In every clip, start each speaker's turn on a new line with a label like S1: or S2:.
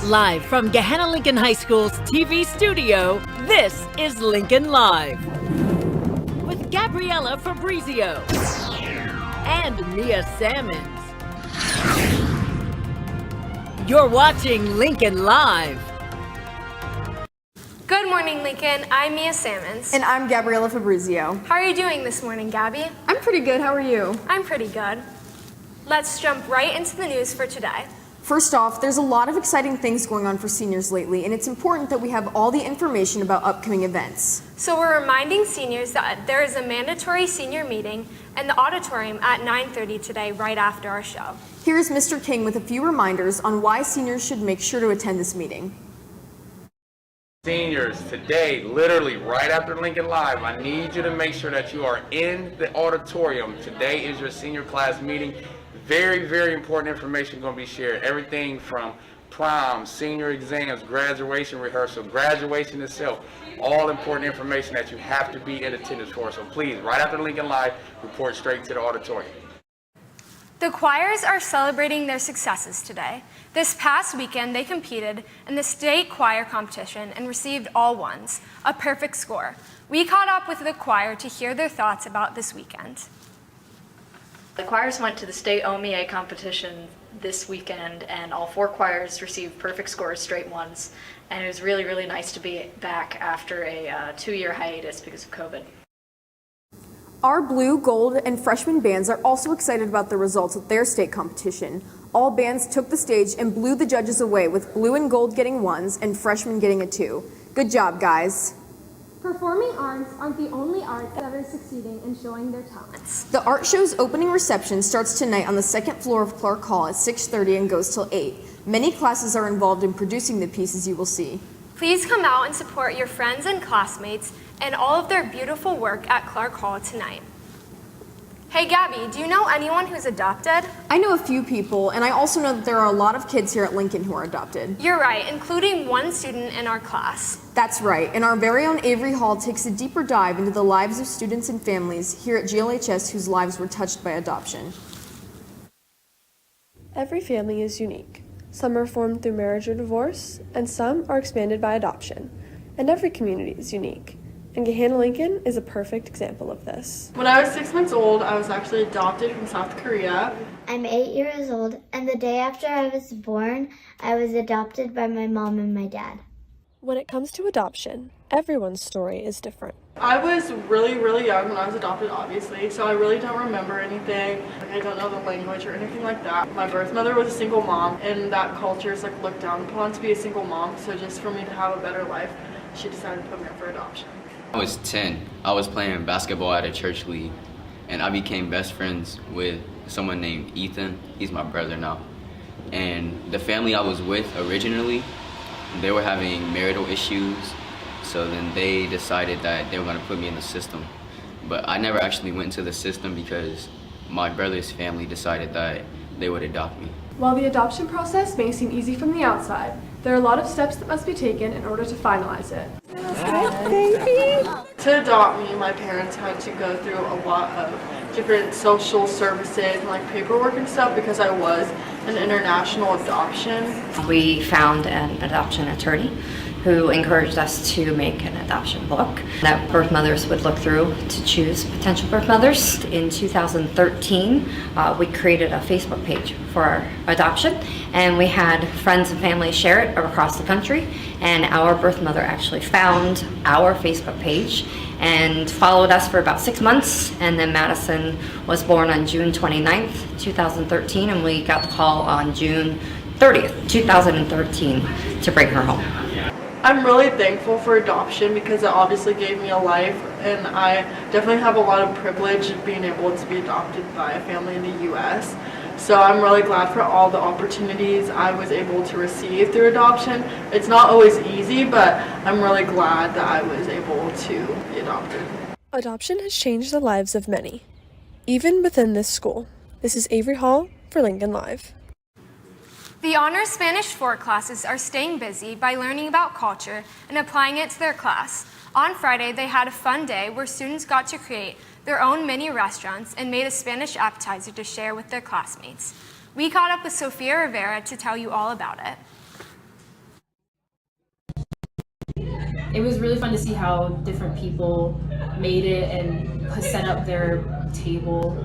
S1: Live from Gahanna Lincoln High School's TV studio, this is Lincoln Live. With Gabriella Fabrizio and Mia Sammons. You're watching Lincoln Live.
S2: Good morning, Lincoln. I'm Mia Sammons.
S3: And I'm Gabriella Fabrizio.
S2: How are you doing this morning, Gabby?
S3: I'm pretty good. How are you?
S2: I'm pretty good. Let's jump right into the news for today.
S3: First off, there's a lot of exciting things going on for seniors lately, and it's important that we have all the information about upcoming events.
S2: So we're reminding seniors that there is a mandatory senior meeting in the auditorium at 9:30 today, right after our show.
S3: Here's Mr. King with a few reminders on why seniors should make sure to attend this meeting.
S4: Seniors, today, literally right after Lincoln Live, I need you to make sure that you are in the auditorium. Today is your senior class meeting. Very, very important information going to be shared. Everything from prom, senior exams, graduation rehearsal, graduation itself. All important information that you have to be in attendance for. So please, right after Lincoln Live, report straight to the auditorium.
S2: The choirs are celebrating their successes today. This past weekend, they competed in the state choir competition and received all ones, a perfect score. We caught up with the choir to hear their thoughts about this weekend.
S5: The choirs went to the state OMEA competition this weekend, and all 4 choirs received perfect scores, straight ones. And it was really, really nice to be back after a 2-year hiatus because of COVID.
S3: Our blue, gold, and freshman bands are also excited about the results of their state competition. All bands took the stage and blew the judges away, with blue and gold getting 1s and freshmen getting a 2. Good job, guys.
S6: Performing arts aren't the only arts that are succeeding in showing their talents.
S3: The art show's opening reception starts tonight on the 2nd floor of Clark Hall at 6:30 and goes till 8. Many classes are involved in producing the pieces you will see.
S2: Please come out and support your friends and classmates and all of their beautiful work at Clark Hall tonight. Hey Gabby, do you know anyone who's adopted?
S3: I know a few people, and I also know that there are a lot of kids here at Lincoln who are adopted.
S2: You're right, including one student in our class.
S3: That's right, and our very own Avery Hall takes a deeper dive into the lives of students and families here at GLHS whose lives were touched by adoption.
S7: Every family is unique. Some are formed through marriage or divorce, and some are expanded by adoption. And every community is unique. And Gahanna Lincoln is a perfect example of this.
S8: When I was 6 months old, I was actually adopted from South Korea.
S9: I'm 8 years old, and the day after I was born, I was adopted by my mom and my dad.
S7: When it comes to adoption, everyone's story is different.
S8: I was really, really young when I was adopted, obviously, so I really don't remember anything. I don't know the language or anything like that. My birth mother was a single mom, and that culture is looked down upon to be a single mom, so just for me to have a better life, she decided to put me up for adoption.
S10: I was 10. I was playing basketball at a church league, and I became best friends with someone named Ethan. He's my brother now. And the family I was with originally, they were having marital issues, so then they decided that they were going to put me in the system. But I never actually went into the system because my brother's family decided that they would adopt me.
S7: While the adoption process may seem easy from the outside, there are a lot of steps that must be taken in order to finalize it.
S8: To adopt me, my parents had to go through a lot of different social services and paperwork and stuff because I was an international adoption.
S5: We found an adoption attorney who encouraged us to make an adoption book that birth mothers would look through to choose potential birth mothers. In 2013, we created a Facebook page for our adoption, and we had friends and family share it across the country, and our birth mother actually found our Facebook page and followed us for about 6 months, and then Madison was born on June 29th, 2013, and we got the call on June 30th, 2013 to bring her home.
S8: I'm really thankful for adoption because it obviously gave me a life, and I definitely have a lot of privilege of being able to be adopted by a family in the U.S. So I'm really glad for all the opportunities I was able to receive through adoption. It's not always easy, but I'm really glad that I was able to be adopted.
S7: Adoption has changed the lives of many, even within this school. This is Avery Hall for Lincoln Live.
S2: The Honors Spanish 4 classes are staying busy by learning about culture and applying it to their class. On Friday, they had a fun day where students got to create their own mini restaurants and made a Spanish appetizer to share with their classmates. We caught up with Sofia Rivera to tell you all about it.
S11: It was really fun to see how different people made it and set up their table.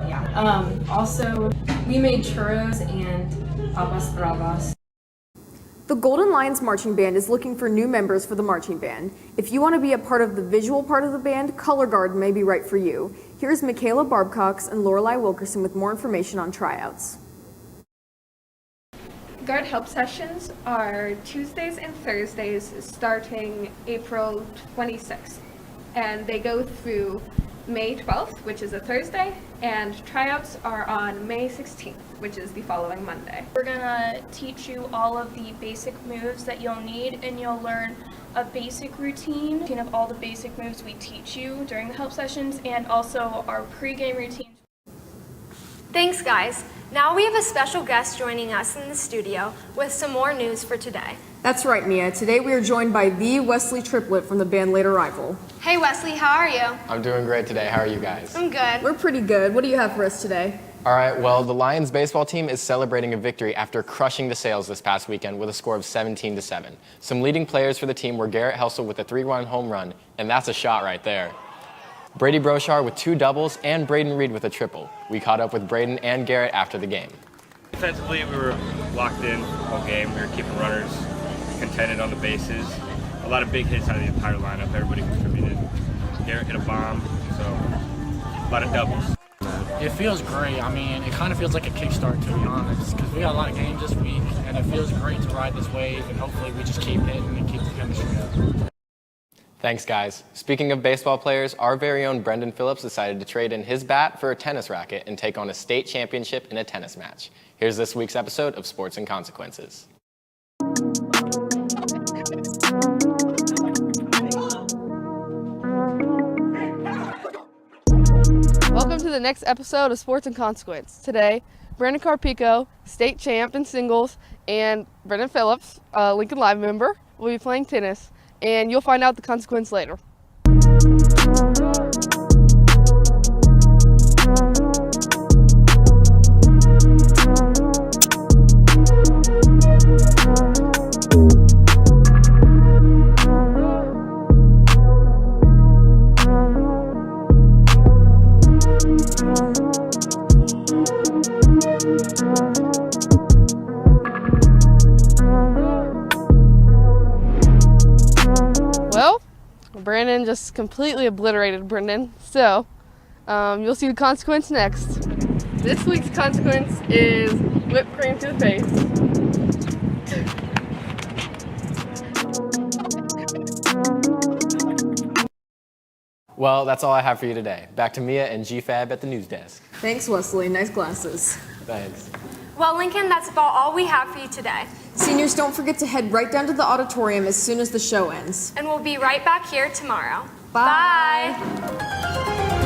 S11: Yeah. Also, we made churros and papas bravas.
S3: The Golden Lions Marching Band is looking for new members for the marching band. If you want to be a part of the visual part of the band, Color Guard may be right for you. Here's Michaela Barbcox and Lorelei Wilkerson with more information on tryouts.
S12: Guard help sessions are Tuesdays and Thursdays starting April 26th, and they go through May 12th, which is a Thursday, and tryouts are on May 16th, which is the following Monday.
S13: We're gonna teach you all of the basic moves that you'll need, and you'll learn a basic routine of all the basic moves we teach you during the help sessions, and also our pre-game routine.
S2: Thanks, guys. Now we have a special guest joining us in the studio with some more news for today.
S3: That's right, Mia. Today we are joined by the Wesley Triplet from the band Late Arrival.
S2: Hey, Wesley, how are you?
S14: I'm doing great today. How are you guys?
S2: I'm good.
S3: We're pretty good. What do you have for us today?
S14: All right, well, the Lions baseball team is celebrating a victory after crushing the Sails this past weekend with a score of 17-7. Some leading players for the team were Garrett Helsel with a 3-run home run, and that's a shot right there. Brady Brochar with 2 doubles and Braden Reed with a triple. We caught up with Braden and Garrett after the game.
S15: Defensively, we were locked in all game. We were keeping runners contented on the bases. A lot of big hits out of the entire lineup. Everybody contributed. Garrett hit a bomb, so a lot of doubles.
S16: It feels great. I mean, it kind of feels like a kickstart, to be honest, because we got a lot of games this week, and it feels great to ride this wave, and hopefully we just keep hitting and keep the chemistry up.
S14: Thanks, guys. Speaking of baseball players, our very own Brendan Phillips decided to trade in his bat for a tennis racket and take on a state championship in a tennis match. Here's this week's episode of Sports and Consequences.
S17: Welcome to the next episode of Sports and Consequence. Today, Brandon Carpico, state champ in singles, and Brendan Phillips, Lincoln Live member, will be playing tennis, and you'll find out the consequence later. Well, Brandon just completely obliterated Brendan, so you'll see the consequence next. This week's consequence is whipped cream to the face.
S14: Well, that's all I have for you today. Back to Mia and GFAB at the news desk.
S3: Thanks, Wesley. Nice glasses.
S14: Thanks.
S2: Well, Lincoln, that's about all we have for you today.
S3: Seniors, don't forget to head right down to the auditorium as soon as the show ends.
S2: And we'll be right back here tomorrow.
S3: Bye.
S2: Bye.